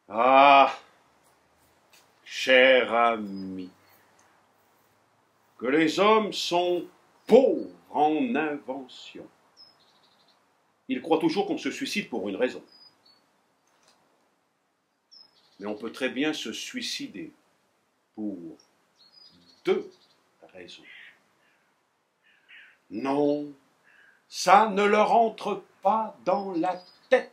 Ah, cher ami, que les hommes sont pauvres en invention. Ils croient toujours qu'on se suicide pour une raison. Mais on peut très bien se suicider pour deux raisons. Non, ça ne leur entre pas dans la tête.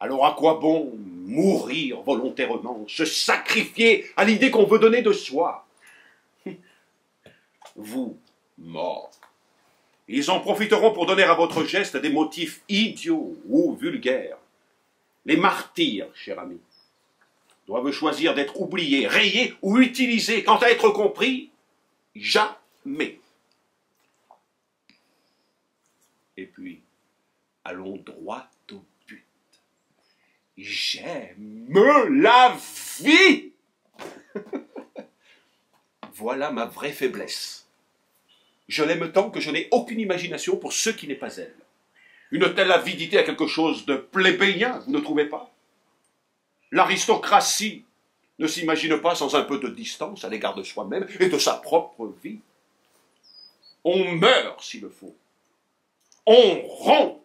Alors à quoi bon mourir volontairement, se sacrifier à l'idée qu'on veut donner de soi? Vous, morts, ils en profiteront pour donner à votre geste des motifs idiots ou vulgaires. Les martyrs, cher ami, doivent choisir d'être oubliés, rayés ou utilisés. Quant à être compris, jamais. Et puis, allons droit au but. J'aime la vie. Voilà ma vraie faiblesse. Je l'aime tant que je n'ai aucune imagination pour ce qui n'est pas elle. Une telle avidité a quelque chose de plébéien, vous ne trouvez pas? L'aristocratie ne s'imagine pas sans un peu de distance à l'égard de soi-même et de sa propre vie. On meurt s'il le faut. On rompt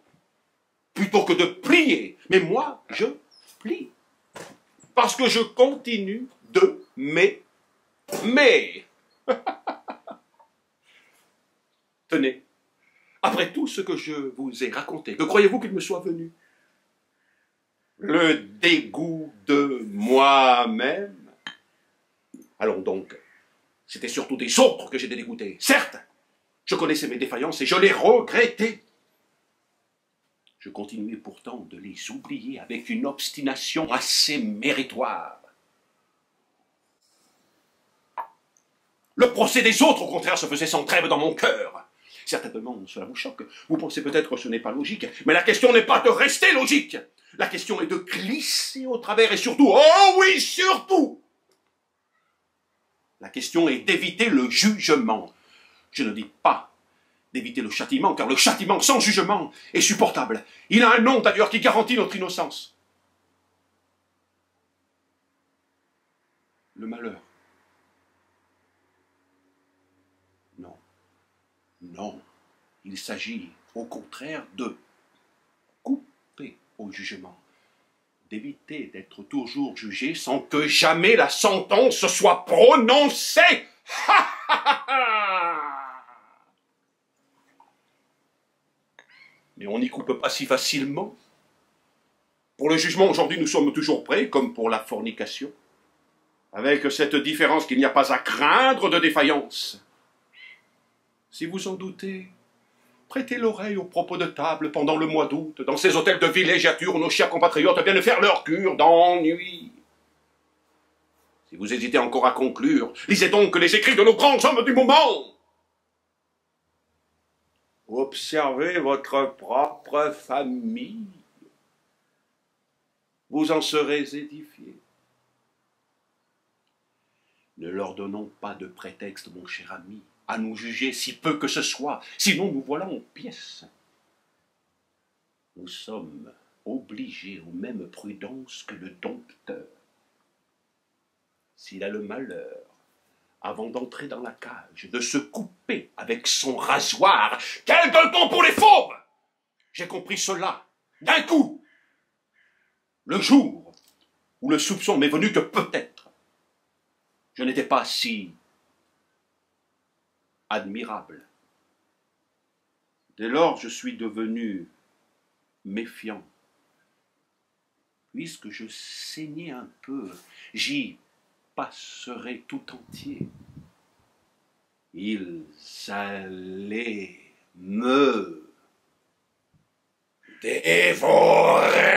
plutôt que de plier. Mais moi, je plie. Parce que je continue de m'aimer. Tenez, après tout ce que je vous ai raconté, que croyez-vous qu'il me soit venu? Le dégoût de moi-même? Allons donc, c'était surtout des autres que j'étais dégoûté. Certes, je connaissais mes défaillances et je les regrettais. Je continuais pourtant de les oublier avec une obstination assez méritoire. Le procès des autres, au contraire, se faisait sans trêve dans mon cœur. Certainement, cela vous choque. Vous pensez peut-être que ce n'est pas logique. Mais la question n'est pas de rester logique. La question est de glisser au travers et surtout, oh oui, surtout, la question est d'éviter le jugement. Je ne dis pas d'éviter le châtiment, car le châtiment sans jugement est supportable. Il a un nom d'ailleurs qui garantit notre innocence. Le malheur. Non. Non. Il s'agit au contraire de couper au jugement, d'éviter d'être toujours jugé sans que jamais la sentence soit prononcée. Mais on n'y coupe pas si facilement. Pour le jugement, aujourd'hui, nous sommes toujours prêts, comme pour la fornication, avec cette différence qu'il n'y a pas à craindre de défaillance. Si vous en doutez, prêtez l'oreille aux propos de table pendant le mois d'août, dans ces hôtels de villégiature où nos chers compatriotes viennent faire leur cure d'ennui. Si vous hésitez encore à conclure, lisez donc les écrits de nos grands hommes du moment. Observez votre propre famille. Vous en serez édifiés. Ne leur donnons pas de prétexte, mon cher ami, à nous juger si peu que ce soit, sinon nous voilà en pièces. Nous sommes obligés aux mêmes prudences que le dompteur. S'il a le malheur, avant d'entrer dans la cage, de se couper avec son rasoir, quel gueuleton pour les fauves! J'ai compris cela d'un coup, le jour où le soupçon m'est venu que peut-être je n'étais pas si admirable. Dès lors, je suis devenu méfiant. Puisque je saignais un peu, j'y passerai tout entier. Ils allaient me dévorer.